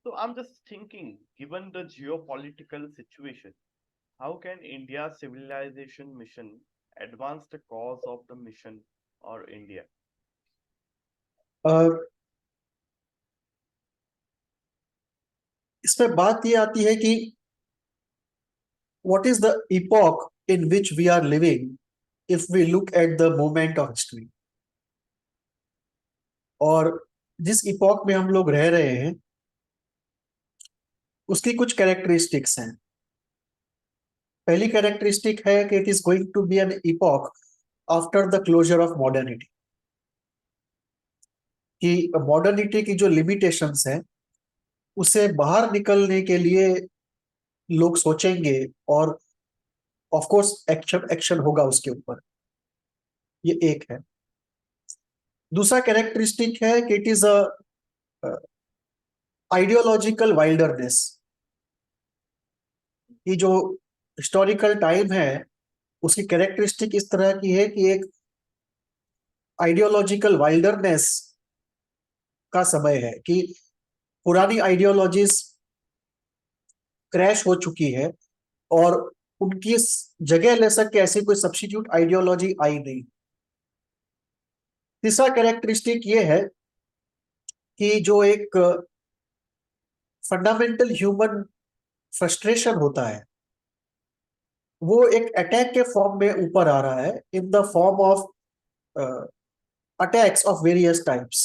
So I'm just thinking, given the geopolitical situation, how can India's civilization mission advance the cause of the mission or India? अ, इसमें बात ये आती है कि what is the epoch in which we are living if we look at the moment of history. और जिस epoch में हम लोग रह रहे हैं उसकी कुछ कैरेक्टरिस्टिक्स हैं. पहली कैरेक्टरिस्टिक है कि it is going to be an epoch after the closure of modernity. कि मॉडर्निटी की जो लिमिटेशंस हैं उसे बाहर निकलने के लिए लोग सोचेंगे और ऑफ कोर्स एक्शन एक्शन होगा उसके ऊपर. ये एक है. दूसरा कैरेक्टरिस्टिक है कि it is a ideological wilderness. कि जो हिस्टोरिकल टाइम है उसकी कैरेक्टरिस्टिक इस तरह की है कि एक आइडियोलॉजिकल वाइल्डरनेस का समय है. कि पुरानी आइडियोलॉजीज क्रैश हो चुकी है और उनकी जगह ले सके ऐसी कोई सब्स्टिट्यूट आइडियोलॉजी आई नहीं. तीसरा कैरेक्टरिस्टिक ये है कि जो एक फंडामेंटल ह्यूमन फ्रस्ट्रेशन होता है वो एक अटैक के फॉर्म में ऊपर आ रहा है in the form of attacks of various types.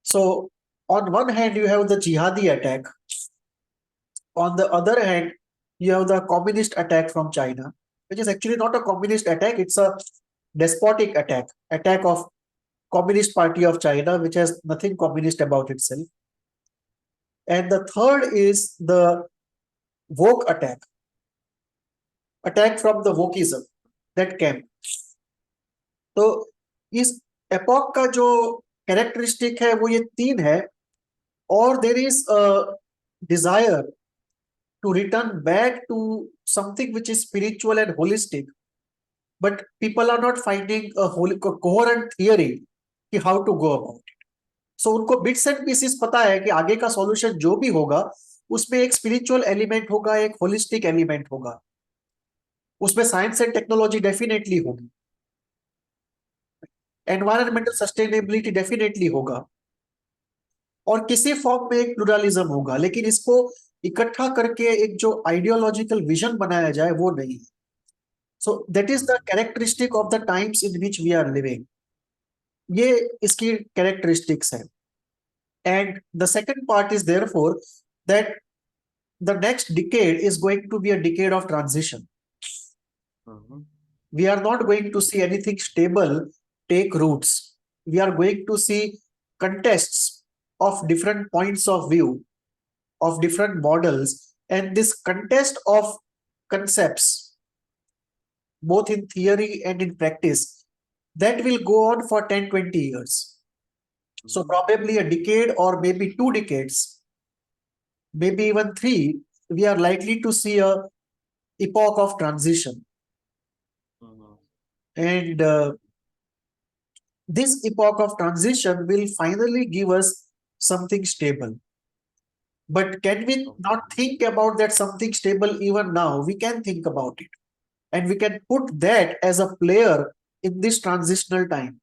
So, on one hand, you have the jihadi attack. On the other hand, you have the communist attack from China, which is actually not a communist attack, it's a despotic attack of Communist Party of China, which has nothing communist about itself. And the third is the woke attack from the wokeism that came. तो इस epoch का जो characteristic है वो ये तीन है. और there is a desire to return back to something which is spiritual and holistic, but people are not finding a coherent theory कि how to go about it. So उनको बिट्स एंड पीसेस पता है कि आगे का solution जो भी होगा उसमें एक स्पिरिचुअल एलिमेंट होगा, एक होलिस्टिक एलिमेंट होगा, उसमें साइंस एंड टेक्नोलॉजी डेफिनेटली होगी, एनवायरमेंटल सस्टेनेबिलिटी डेफिनेटली होगा और किसी फॉर्म में एक प्लुरलिज्म होगा. लेकिन इसको इकट्ठा करके एक जो आइडियोलॉजिकल विजन बनाया जाए वो नहीं है. So that is the characteristic of the times in which we are living. ये इसकी कैरेक्टरिस्टिक्स है. And the second part is therefore that the next decade is going to be a decade of transition. We are not going to see anything stable take roots. We are going to see contests of different points of view, of different models, and this contest of concepts, both in theory and in practice, that will go on for 10-20 years. So probably a decade or maybe 2 decades, maybe even 3, we are likely to see a epoch of transition. And this epoch of transition will finally give us something stable. But can we not think about that something stable even now? We can think about it. And we can put that as a player in this transitional time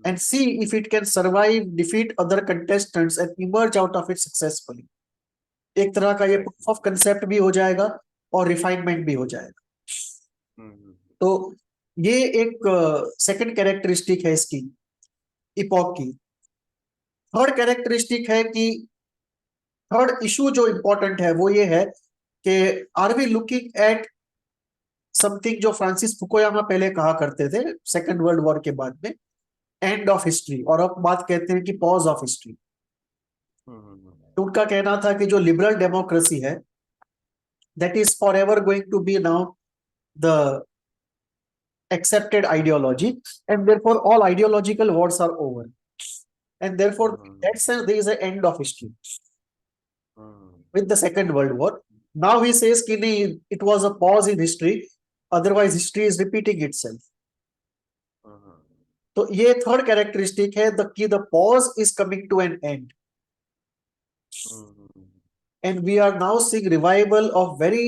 and see if it can survive, defeat other contestants and emerge out of it successfully. एक तरह का ये proof of concept भी हो जाएगा और refinement भी हो जाएगा. तो ये एक सेकंड कैरेक्टरिस्टिक है इसकी इपॉक की. थर्ड कैरेक्टरिस्टिक है कि थर्ड इशू जो इंपॉर्टेंट है वो ये है कि are we looking at something जो फ्रांसिस फुकुयामा पहले कहा करते थे सेकंड वर्ल्ड वॉर के बाद में, एंड ऑफ हिस्ट्री, और अब बात कहते हैं कि पॉज ऑफ हिस्ट्री. तो उनका कहना था कि जो लिबरल डेमोक्रेसी है that is forever going to be now the accepted ideology, and therefore all ideological wars are over, and therefore in that sense there is an end of history with the second world war. Now he says ki it was a pause in history, otherwise history is repeating itself. तो ये third characteristic है the pause is coming to an end. And we are now seeing revival of very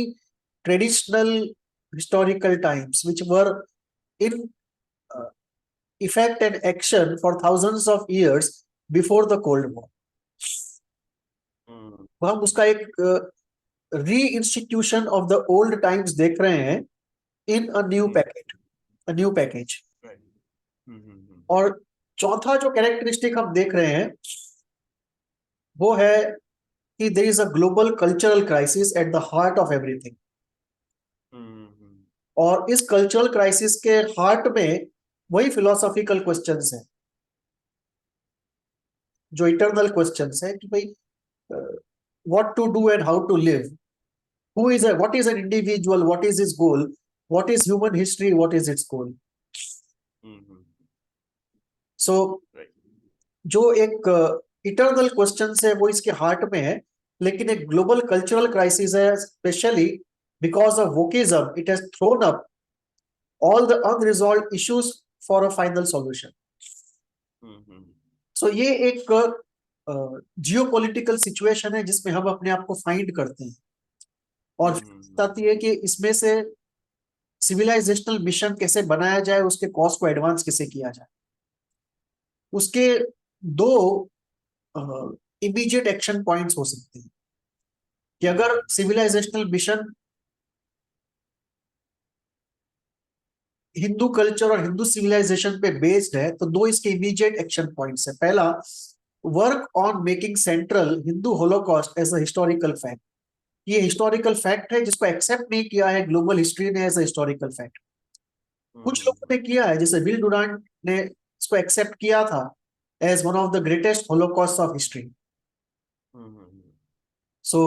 traditional historical times, which were in uh, effect and action for thousands of years before the Cold War. तो हम उसका एक री-इंस्टीट्यूशन of the old times देख रहे हैं इन a new package. और चौथा जो कैरेक्टरिस्टिक हम देख रहे हैं वो है कि there is a global cultural crisis at the heart of everything. और इस कल्चरल क्राइसिस के हार्ट में वही फिलोसॉफिकल क्वेश्चंस हैं, जो इटर्नल क्वेश्चंस हैं कि भाई what to do and how to live, what is an individual, what is his goal, what is human history, what is its goal. So जो एक इटर्नल क्वेश्चन है वो इसके हार्ट में है, लेकिन एक ग्लोबल कल्चरल क्राइसिस है, specially because of wokeism it has throne up all the unresolved issues for a final solution. So ये एक जियोपॉलिटिकल सिचुएशन है जिसमें हम अपने आप को फाइंड करते हैं। और बताती है कि इसमें से सिविलाइजेशनल मिशन कैसे बनाया जाए, उसके कॉस्ट को एडवांस कैसे किया जाए। उसके दो इमीडिएट एक्शन पॉइंट्स हो सकते हैं कि अगर सिविलाइजेशनल मिशन हिंदू कल्चर और हिंदू सिविलाइजेशन पे बेस्ड है तो दो इसके इमीडिएट एक्शन पॉइंट्स है। पहला, work on making central Hindu holocaust as a historical fact. ये हिस्टोरिकल फैक्ट है जिसको एक्सेप्ट नहीं किया है ग्लोबल हिस्ट्री ने एज अ हिस्टोरिकल फैक्ट। कुछ लोगों ने किया है, जैसे विल डुरांट ने इसको एक्सेप्ट किया था as one of the greatest holocaust of history. So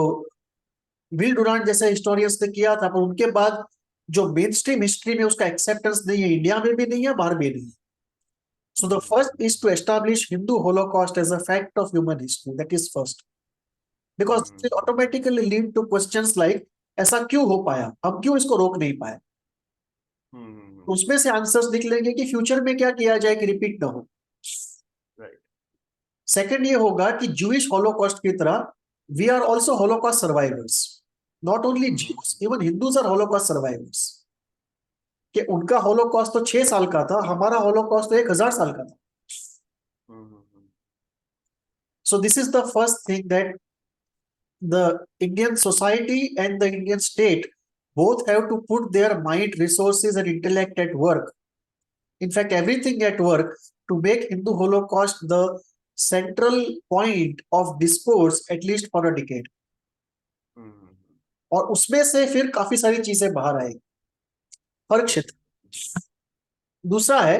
Will Durant जैसे हिस्टोरियंस ने किया था, पर उनके बाद जो मेन स्ट्रीम हिस्ट्री में उसका एक्सेप्टेंस नहीं है, इंडिया में भी नहीं है, बाहर भी नहीं है। So the first is to establish Hindu Holocaust as a fact of human history. That is first. Because it will automatically lead to questions like ऐसा क्यों हो पाया, हम क्यों इसको रोक नहीं पाए। उसमें से आंसर्स निकलेंगे कि फ्यूचर में क्या किया जाए कि रिपीट ना हो। सेकंड ये होगा कि जूइश होलोकॉस्ट की तरह we are also holocaust survivors. Not only Jews, even Hindus are holocaust survivors. कि उनका होलोकॉस्ट तो 6 साल का था, हमारा होलोकॉस्ट तो 1000 साल का था। So this is the first thing, that the Indian society and the Indian state both have to put their mind, resources and intellect at work. In fact, everything at work to make Hindu Holocaust the central point of discourse at least for a decade. और उसमें से फिर काफी सारी चीजें बाहर आएगी हर क्षेत्र। दूसरा है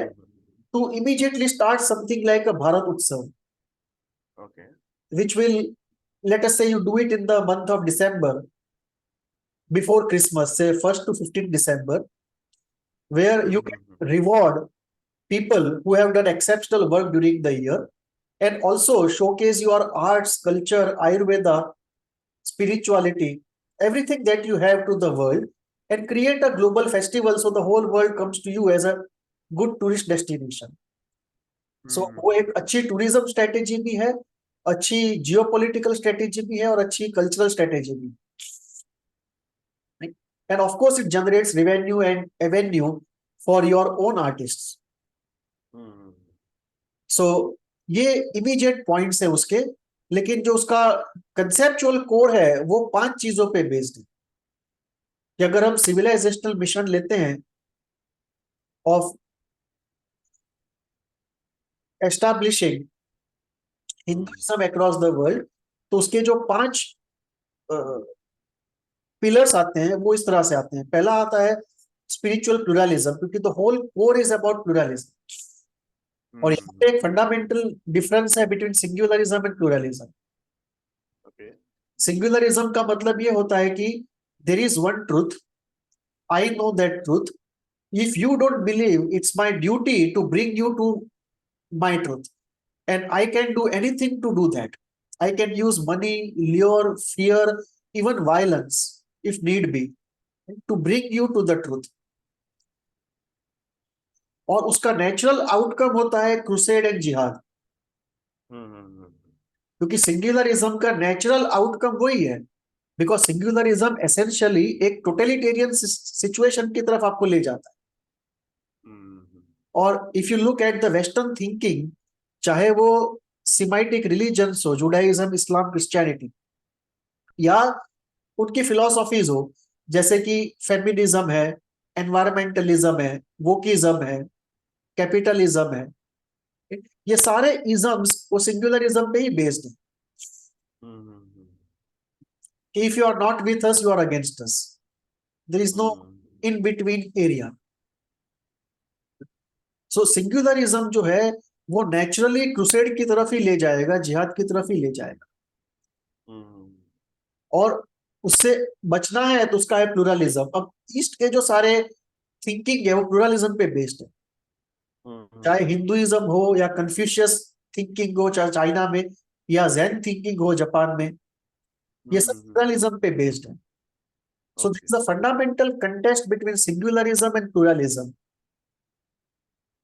to immediately start something like a Bharat Utsav, which will, let us say you do it in the month of December before Christmas, say 1st to 15th December, where you can reward people who have done exceptional work during the year and also showcase your arts, culture, Ayurveda, spirituality, everything that you have to the world, and create a global festival so the whole world comes to you as a good tourist destination. So वो एक अच्छी tourism strategy भी है, अच्छी geopolitical strategy भी है और अच्छी कल्चरल स्ट्रेटेजी भी। And of course it generates revenue and avenue for your own artists. So ये इमीडिएट पॉइंट्स है उसके, लेकिन जो उसका कंसेप्चुअल कोर है वो 5 चीजों पे बेस्ड है। कि अगर हम सिविलाइजेशनल मिशन लेते हैं of establishing Hinduism across the world, तो उसके जो 5 पिलर्स आते हैं वो इस तरह से आते हैं। पहला आता है स्पिरिचुअल प्लुरलिज्म, क्योंकि the whole core is about pluralism. और यहाँ पे एक फंडामेंटल डिफरेंस है between singularism and pluralism. Singularism का मतलब ये होता है कि there is one truth, I know that truth, if you don't believe it's my duty to bring you to my truth and I can do anything to do that. I can use money, lure, fear, even violence if need be to bring you to the truth. और उसका natural outcome होता है crusade and जिहाद, क्योंकि सिंगुलरिज्म का natural outcome वही है, because सिंगुलरिज्म essentially एक टोटलिटेरियन सिचुएशन की तरफ आपको ले जाता है। और if you look at the western thinking, चाहे वो सिमाइटिक रिलीजन्स हो, जुडाइज्म, इस्लाम, क्रिश्चियनिटी, या उनकी फिलोसॉफीज हो, जैसे कि फेमिनिज्म है, एनवायरमेंटलिज्म है, वोकिज्म है, कैपिटलिज्म है, ये सारे इजम्स वो सिंगुलरिज्म पे ही बेस्ड है कि if you are not with us, you are against us, there is no in between area. So singularism जो है वो नेचुरली क्रूसेड की तरफ ही ले जाएगा, जिहाद की तरफ ही ले जाएगा। और उससे बचना है तो उसका है प्लुरलिज्म। अब ईस्ट के जो सारे थिंकिंग है वो प्लुरलिज्म पे बेस्ड है, चाहे हिंदुइज्म हो या कन्फ्यूशियस थिंकिंग हो, चाहे चाइना में, या जैन थिंकिंग हो जापान में, ये सब प्लुरलिज्म पे बेस्ड है। So this is a fundamental contest between singularism and pluralism.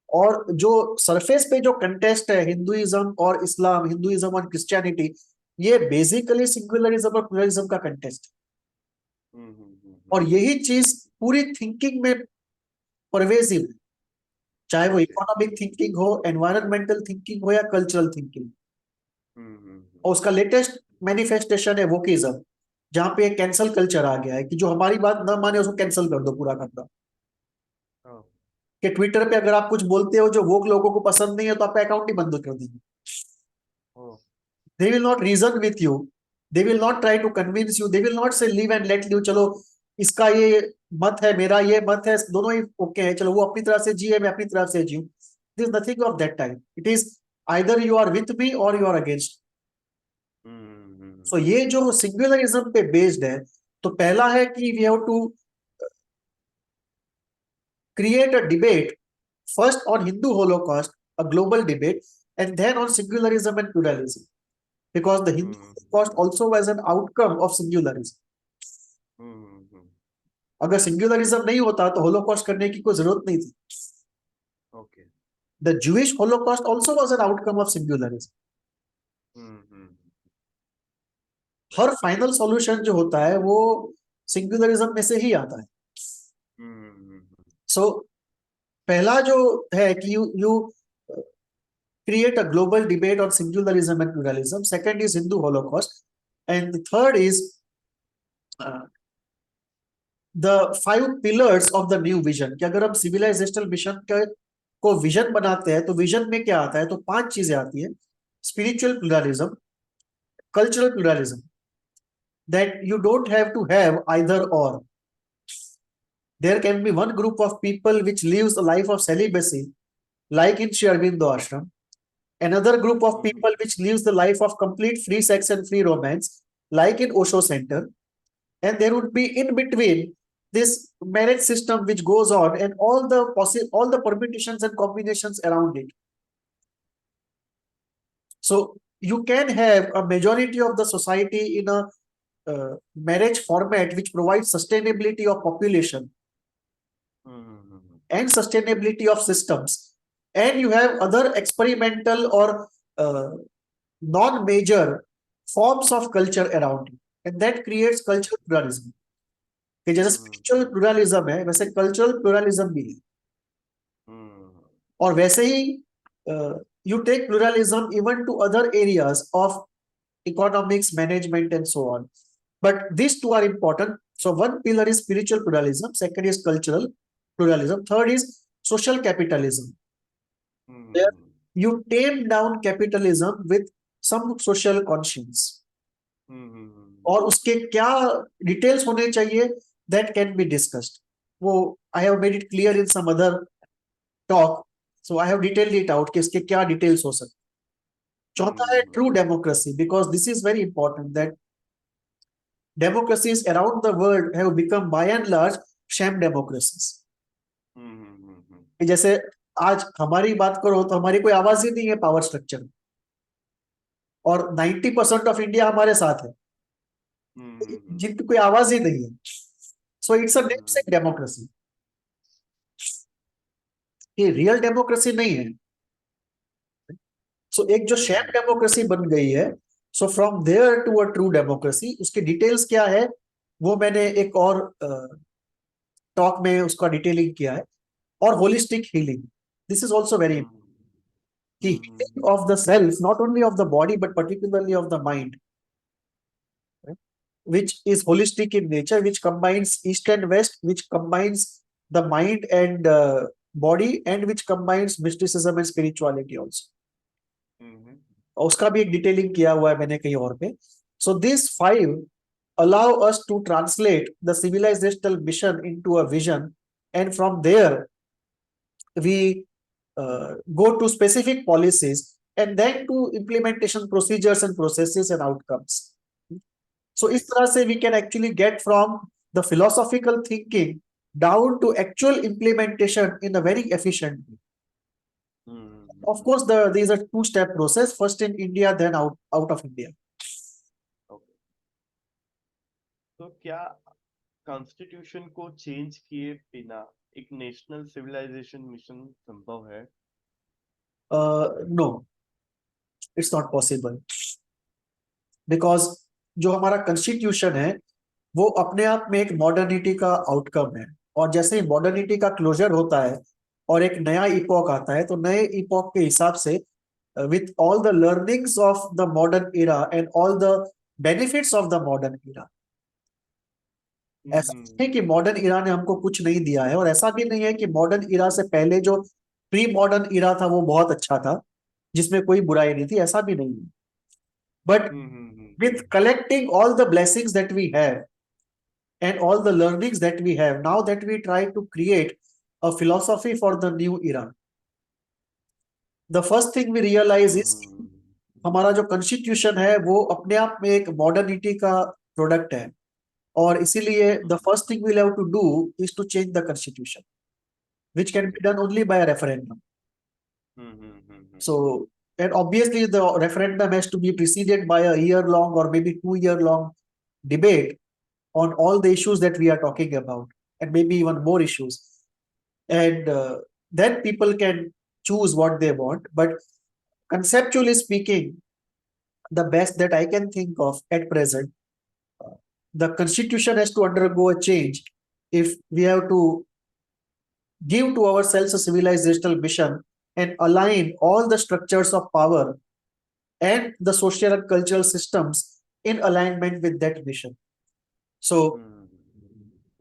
और जो सरफेस पे जो कंटेस्ट है हिंदुइज्म और इस्लाम, हिंदुइज्म और क्रिश्चियनिटी, ये बेसिकली सिंगुलरिज्म और प्लुरलिज्म का कंटेस्ट है। और यही चीज पूरी थिंकिंग में परवेसिव है, चाहे वो इकोनॉमिक थिंकिंग हो, एनवायरमेंटल थिंकिंग हो, या कल्चरल थिंकिंग। और उसका लेटेस्ट मैनिफेस्टेशन है वोकिज्म, जहां पे कैंसल कल्चर आ गया है कि जो हमारी बात ना माने उसको कैंसल कर दो पूरा का पूरा। कि ट्विटर पे अगर आप कुछ बोलते हो जो वोक लोगों को पसंद नहीं है तो आपका अकाउंट ही बंद कर देंगे। They will not reason with you, they will not try to convince you, they will not say live and let you, चलो इसका ये मत है, मेरा ये मत है, दोनों ही ओके है, चलो वो अपनी तरह से जिए, मैं अपनी तरफ से जीऊं। This is nothing of that type, it is either you are with me और यू आर अगेंस्ट। सो ये जो सिंगुलरिज्म पे बेस्ड है, तो पहला है कि we have to create a debate first on Hindu Holocaust, a global debate, and then on singularism and pluralism, because the Hindu Holocaust also was an outcome of singularism. अगर सिंगुलरिज्म नहीं होता तो होलोकॉस्ट करने की कोई जरूरत नहीं थी। Okay. The Jewish Holocaust also was an outcome of singularism. Her final solution जो होता है वो सिंगुलरिज्म में से ही आता है। सो पहला जो है कि you create a global debate on singularism and pluralism. Second is Hindu Holocaust, and the third is the 5 pillars of the new vision. कि अगर हम सिविलाइजेशनल मिशन को विजन बनाते हैं तो विजन में क्या आता है, तो 5 चीजें आती है। Spiritual pluralism, cultural pluralism, that you don't have to have either or. There can be one group of people which lives a life of celibacy, like in Sri Aurobindo Ashram, another group of people which lives the life of complete free sex and free romance, like in Osho Center, and there would be in between this marriage system which goes on, and all the permutations and combinations around it. So you can have a majority of the society in a marriage format which provides sustainability of population and sustainability of systems, and you have other experimental or non-major forms of culture around it, and that creates cultural pluralism. कि जैसे spiritual pluralism है वैसे cultural pluralism भी है। और वैसे ही you take pluralism even to other areas of economics, management, and so on. But these two are important. So one pillar is spiritual pluralism, second is cultural pluralism, third is social capitalism. Where you tame down capitalism with some social conscience. और उसके क्या details होने चाहिए, that can be discussed. वो I have made it clear in some other talk, so I have detailed it out कि इसके क्या details हो सकते। चौथा है true democracy, because this is very important that democracies around the world have become by and large sham democracies. जैसे आज हमारी बात करो तो हमारी कोई आवाज ही नहीं है पावर स्ट्रक्चर, और 90% ऑफ इंडिया हमारे साथ है जिनकी कोई आवाज ही नहीं है। So it's a namesake democracy, ये रियल डेमोक्रेसी नहीं है। सो एक जो शैम डेमोक्रेसी बन गई है so from there to a true democracy, उसकी डिटेल्स क्या है वो मैंने एक और टॉक में उसका डिटेलिंग किया है। और holistic healing, this is also very hmm कि hmm healing of the self, not only of the body but particularly of the mind, right? Which is holistic in nature, which combines east and west, which combines the mind and body, and which combines mysticism and spirituality also. हम्म और उसका भी एक detailing किया हुआ है मैंने कहीं और पे। So this five allow us to translate the civilizational mission into a vision, and from there we go to specific policies and then to implementation procedures and processes and outcomes. So इस right तरह से we can actually get from the philosophical thinking down to actual implementation in a very efficient way. Of course, these are two-step process, first in India, then out of India. Okay. तो क्या constitution को change किए बिना एक national civilisation mission संभव है? No, it's not possible because जो हमारा कॉन्स्टिट्यूशन है वो अपने आप में एक मॉडर्निटी का आउटकम है। और जैसे ही मॉडर्निटी का क्लोजर होता है और एक नया इपॉक आता है, तो नए इपॉक के हिसाब से with all the learnings of the modern era and all the benefits of the modern era, ऐसा नहीं है कि मॉडर्न इरा ने हमको कुछ नहीं दिया है, और ऐसा भी नहीं है कि मॉडर्न इरा से पहले जो प्री मॉडर्न इरा था वो बहुत अच्छा था जिसमें कोई बुराई नहीं थी, ऐसा भी नहीं है। But with collecting all the blessings that we have and all the learnings that we have, now that we try to create a philosophy for the new era, the first thing we realize is हमारा जो constitution है वो अपने आप में एक modernity का product है। और इसीलिए the first thing we'll have to do is to change the constitution, which can be done only by a referendum. So, and obviously the referendum has to be preceded by a year-long or maybe 2-year-long debate on all the issues that we are talking about, and maybe even more issues. And then people can choose what they want. But conceptually speaking, the best that I can think of at present, the constitution has to undergo a change if we have to give to ourselves a civilizational mission and align all the structures of power and the social and cultural systems in alignment with that mission. So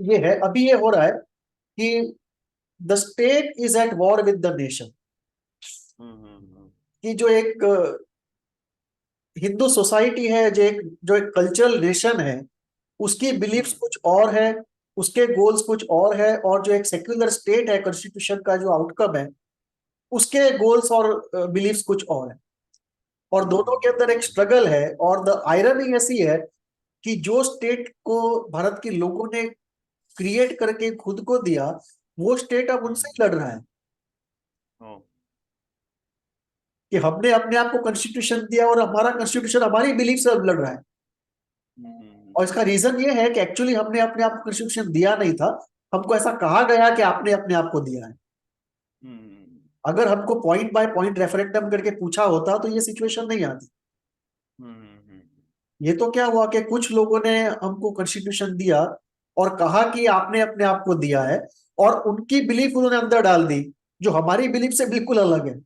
ये है, अभी ये हो रहा है कि the state is at war with the nation, कि जो एक हिंदू सोसाइटी है, जो एक कल्चरल नेशन है, उसकी बिलीफ्स कुछ और है, उसके गोल्स कुछ और है, और जो एक सेक्युलर स्टेट है, कॉन्स्टिट्यूशन का जो आउटकम है उसके गोल्स और बिलीफ्स कुछ और है, और दोनों के अंदर एक स्ट्रगल है। और द आयरनी ऐसी है कि जो स्टेट को भारत के लोगों ने क्रिएट करके खुद को दिया, वो स्टेट अब उनसे ही लड़ रहा है कि हमने अपने आप को कॉन्स्टिट्यूशन दिया और हमारा कॉन्स्टिट्यूशन हमारी बिलीफ से लड़ रहा है। और इसका रीजन ये है कि एक्चुअली हमने अपने आप को कॉन्स्टिट्यूशन दिया नहीं था, हमको ऐसा कहा गया कि आपने अपने आप को दिया है। अगर हमको पॉइंट बाय पॉइंट रेफरेंडम करके पूछा होता तो ये सिचुएशन नहीं आती। ये तो क्या हुआ कि कुछ लोगों ने हमको कॉन्स्टिट्यूशन दिया और कहा कि आपने अपने आप को दिया है, और उनकी बिलीफ उन्होंने अंदर डाल दी जो हमारी बिलीफ से बिल्कुल अलग है।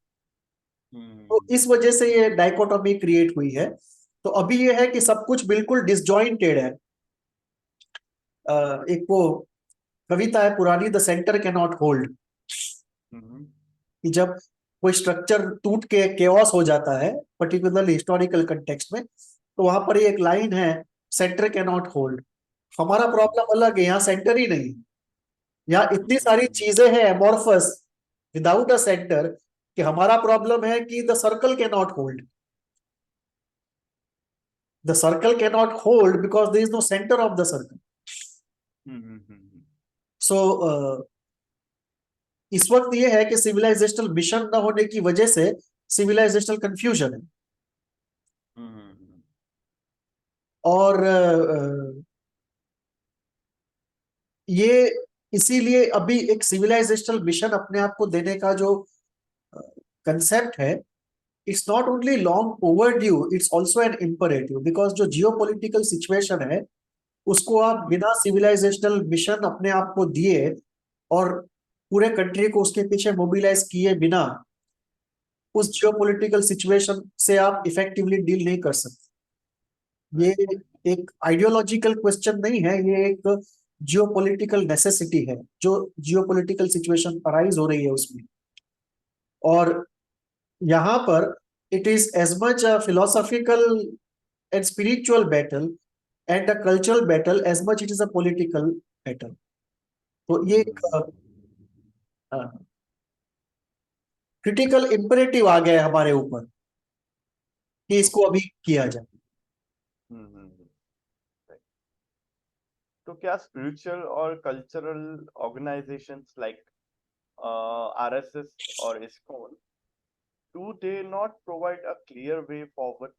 तो इस वजह से ये डाइकोटोमी क्रिएट हुई है। तो अभी ये है कि सब कुछ बिल्कुल डिसजॉइंटेड है। एक वो कविता है पुरानी, the centre can not hold, कि जब कोई स्ट्रक्चर टूट के केओस हो जाता है पर्टिकुलरली हिस्टोरिकल कंटेक्स्ट में, तो वहां पर एक लाइन है, सेंटर कैन नॉट होल्ड। हमारा प्रॉब्लम अलग है, यहाँ सेंटर ही नहीं, यहाँ इतनी सारी चीजें हैं एमोर्फस विदाउट अ सेंटर, कि हमारा प्रॉब्लम है कि the circle can not hold, the circle can not hold because there is no centre of the circle. So इस वक्त ये है कि सिविलाइजेशनल मिशन न होने की वजह से सिविलाइजेशनल कंफ्यूजन है। और ये इसीलिए अभी एक सिविलाइजेशनल मिशन अपने आप को देने का जो कंसेप्ट है, it's not only long overdue, it's also an imperative, because जो geopolitical situation है उसको आप बिना सिविलाइजेशनल मिशन अपने आप को दिए और पूरे कंट्री को उसके पीछे मोबिलाइज किए बिना उस जियोपॉलिटिकल सिचुएशन से आप इफेक्टिवली डील नहीं कर सकते। ये एक आइडियोलॉजिकल क्वेश्चन नहीं है, ये एक जियोपॉलिटिकल नेसेसिटी है जो जियोपॉलिटिकल सिचुएशन अराइज हो रही है उसमें। और यहाँ पर it is as much a philosophical and spiritual battle and a cultural battle as much it is a political battle. तो ये एक क्रिटिकल इम्परेटिव आ गया है हमारे ऊपर कि इसको अभी किया जाए। Right. तो क्या स्पिरिचुअल और कल्चरल ऑर्गेनाइजेशंस लाइक RSS और ISKCON, do they not provide a clear way forward?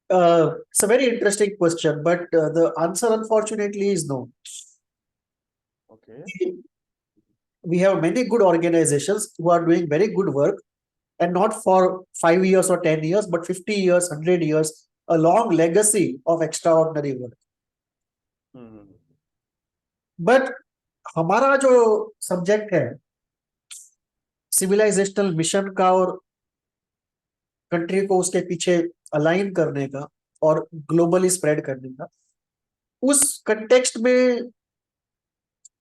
It's a very interesting question, but the answer unfortunately is no. Okay. We have many good organizations who are doing very good work, and not for 5 years or 10 years, but 50 years, 100 years, a long legacy of extraordinary work. But हमारा जो subject है civilisational mission का और country को उसके पीछे align करने का और ग्लोबली स्प्रेड करने का, उस कंटेक्स्ट में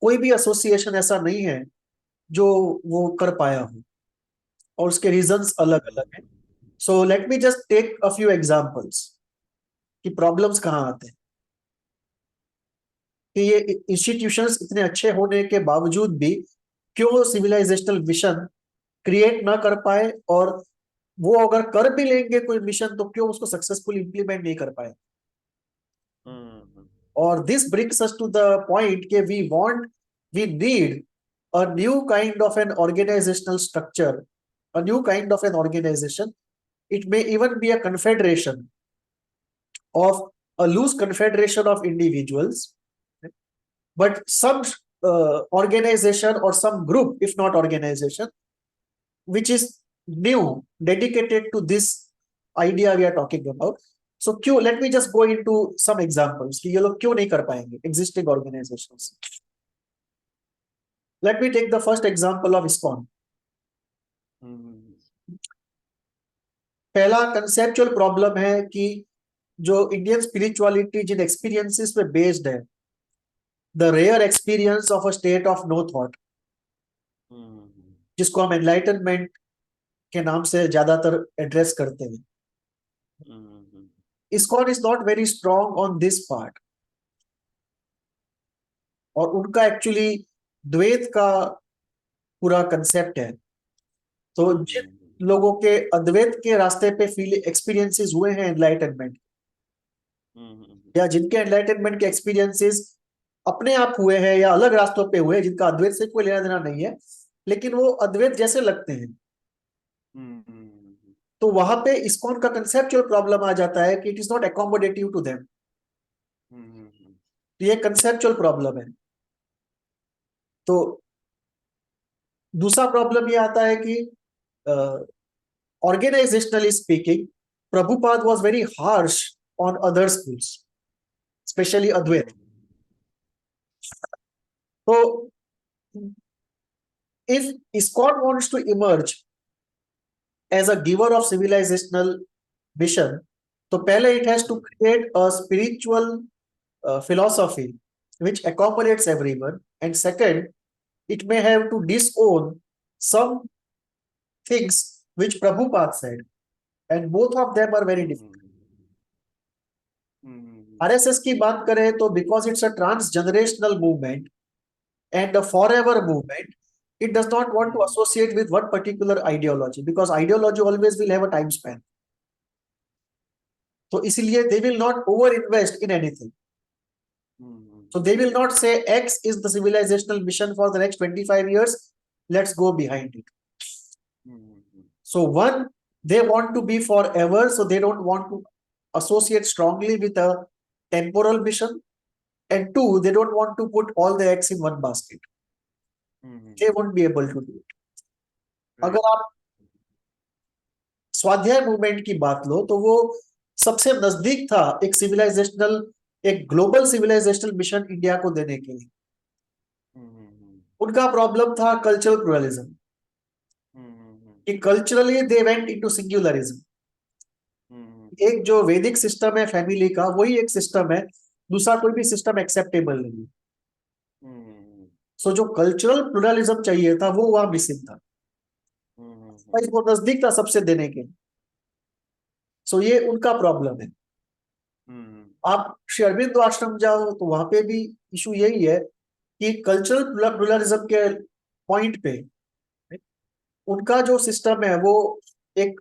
कोई भी एसोसिएशन ऐसा नहीं है जो वो कर पाया हो, और उसके रीजंस अलग अलग हैं। So let me just take a few examples कि प्रॉब्लम्स कहाँ आते हैं। कि ये इंस्टीट्यूशंस इतने अच्छे होने के बावजूद भी क्यों सिविलाइजेशनल मिशन क्रिएट ना कर पाए, और वो अगर कर भी लेंगे कोई मिशन तो क्यों उसको सक्सेसफुल इंप्लीमेंट नहीं कर पाए। और this brings us to the point के we need a new kind of an organizational structure, a new kind of an organization. It may even be a confederation of a loose confederation of individuals, but some organization or some group, if not organization, which is new, dedicated to this idea we are talking about. So क्यों, let me just go into some examples कि ये लोग क्यों नहीं कर पाएंगे existing organizations. Let me take the first example of ISKCON. पहला conceptual problem है कि जो इंडियन स्पिरिचुअलिटी जिन एक्सपीरियंसेस पे बेस्ड है, the rare experience of a state of no thought, जिसको हम एनलाइटनमेंट के नाम से ज्यादातर एड्रेस करते हैं, ISKCON is not very strong on this part. और उनका एक्चुअली द्वैत का पूरा कंसेप्ट है। तो जिन लोगों के अद्वैत के रास्ते पे फील एक्सपीरियंसेस हुए हैं एनलाइटनमेंट, या जिनके एनलाइटनमेंट के एक्सपीरियंसेस अपने आप हुए हैं या अलग रास्तों पे हुए, जिनका अद्वैत से कोई लेना देना नहीं है, लेकिन वो अद्वैत जैसे लगते हैं, तो वहां पे ISKCON का कंसेप्चुअल प्रॉब्लम आ जाता है कि it is not accommodative to them. ये कंसेप्चुअल प्रॉब्लम है। तो दूसरा प्रॉब्लम ये आता है कि organizationally speaking, Prabhupada was very harsh on other schools, especially Advait. So, if ISKCON wants to emerge as a giver of civilizational mission, तो पहले it has to create a spiritual philosophy which accommodates everyone, and second, it may have to disown some things which Prabhupada said, and both of them are very different. RSS की बात करें तो because it's a transgenerational movement and a forever movement, it does not want to associate with one particular ideology, because ideology always will have a time span. तो इसीलिए they will not over invest in anything. So they will not say X is the civilizational mission for the next 25 years, let's go behind it. So one, they want to be forever, so they don't want to associate strongly with a temporal mission, and two, they don't want to put all the eggs in one basket. They won't be able to do it. अगर आप स्वाध्याय movement की बात लो तो वो सबसे नजदीक था एक सिविलाइजेशनल, एक ग्लोबल सिविलाइजेशनल मिशन इंडिया को देने के लिए। उनका प्रॉब्लम था कल्चरल प्लुरलिज्म, कि कल्चरली दे वेंट इनटू सिंगुलरिज्म। एक जो वैदिक सिस्टम है फैमिली का, वही एक सिस्टम है, दूसरा कोई भी सिस्टम एक्सेप्टेबल नहीं है। सो जो कल्चरल प्लुरलिज्म चाहिए था वो वहां मिसिंग था, वो नजदीक था सबसे देने के। सो ये उनका प्रॉब्लम है। आप श्री अरविंदो आश्रम जाओ तो वहां पे भी इशू यही है कि कल्चरल प्लुरलिज्म के पॉइंट पे उनका जो सिस्टम है वो एक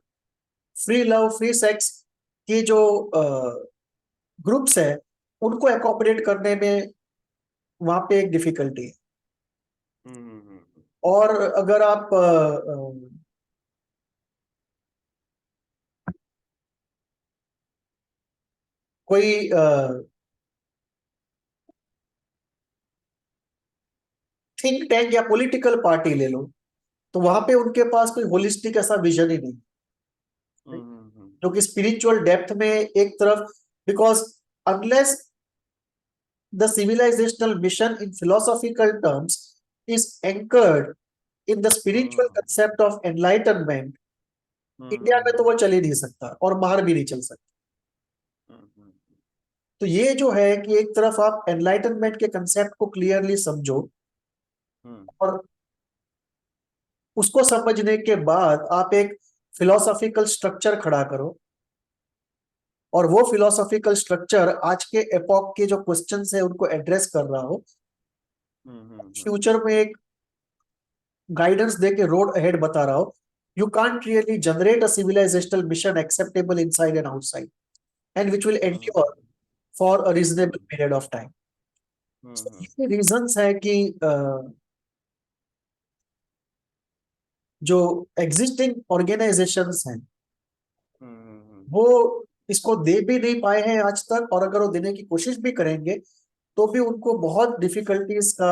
फ्री लव फ्री सेक्स की जो ग्रुप्स है उनको एकोमोडेट करने में वहां पे एक डिफिकल्टी है। और अगर आप कोई थिंक टैंक या पॉलिटिकल पार्टी ले लो तो वहां पे उनके पास कोई होलिस्टिक ऐसा विजन ही नहीं, जो कि स्पिरिचुअल डेप्थ में एक तरफ, because unless the civilizational mission in philosophical terms is anchored in the spiritual concept of enlightenment, India में तो वो चल ही नहीं सकता और बाहर भी नहीं चल सकता। तो ये जो है कि एक तरफ आप एनलाइटनमेंट के कंसेप्ट को क्लियरली समझो और उसको समझने के बाद आप एक फिलोसॉफिकल स्ट्रक्चर खड़ा करो, और वो फिलोसॉफिकल स्ट्रक्चर आज के एपॉक के जो क्वेश्चंस है उनको एड्रेस कर रहा हो, फ्यूचर में एक गाइडेंस दे के रोड अहेड बता रहा हो। You can't really generate a civilisational mission acceptable inside and outside and which will endure for a reasonable period of time. ये रीजंस है कि जो एग्जिस्टिंग ऑर्गेनाइजेशंस हैं वो इसको दे भी नहीं पाए हैं आज तक, और अगर वो देने की कोशिश भी करेंगे तो भी उनको बहुत डिफिकल्टीज का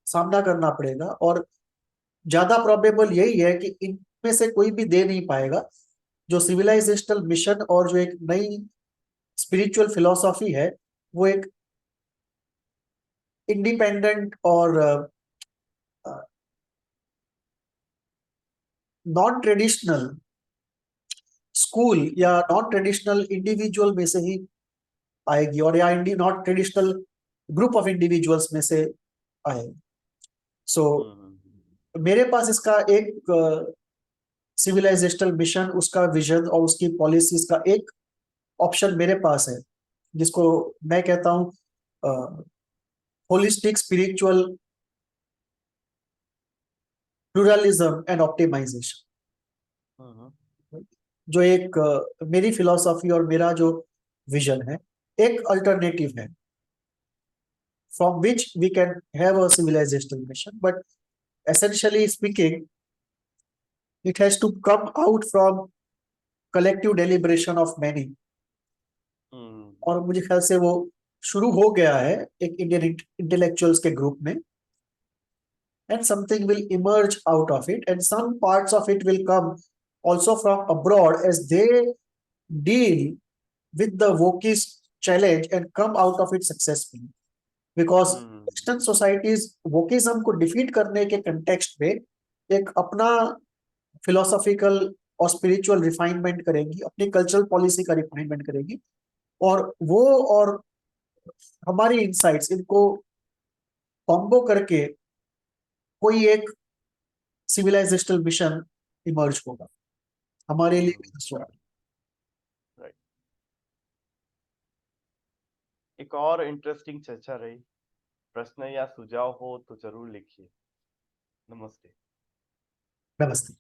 सामना करना पड़ेगा। और ज्यादा प्रोबेबल यही है कि इनमें से कोई भी दे नहीं पाएगा। जो सिविलाइजेशनल मिशन और जो एक नई स्पिरिचुअल फिलॉसफी है वो एक इंडिपेंडेंट और नॉन ट्रेडिशनल स्कूल या नॉन ट्रेडिशनल इंडिविजुअल में से ही आएगी, और या non traditional group of individuals में से आएगी। सो मेरे पास इसका एक सिविलाइजेशनल मिशन, उसका विजन और उसकी पॉलिसीज का एक ऑप्शन मेरे पास है, जिसको मैं कहता हूं holistic spiritual pluralism and optimisation, जो एक मेरी फिलॉसफी और मेरा जो विजन है, एक अल्टरनेटिव है from which we can have a civilizational mission, but essentially speaking it has to come out from collective deliberation of many। और मुझे ख्याल से वो शुरू हो गया है एक इंडियन इंटेलेक्चुअल्स के ग्रुप में, and something will emerge out of it, and some parts of it will come also from abroad as they deal with the wokist challenge and come out of it successfully, because western societies wokeism को defeat करने के context में एक अपना philosophical और spiritual refinement करेंगी, अपनी cultural policy का रिफाइनमेंट करेगी, और वो और हमारी इनसाइट्स इनको कॉम्बो करके कोई एक सिविलाइजेशनल मिशन इमर्ज होगा हमारे लिए भी दुश्वार। राइट, एक और इंटरेस्टिंग चर्चा रही। प्रश्न या सुझाव हो तो जरूर लिखिए। नमस्ते। नमस्ते।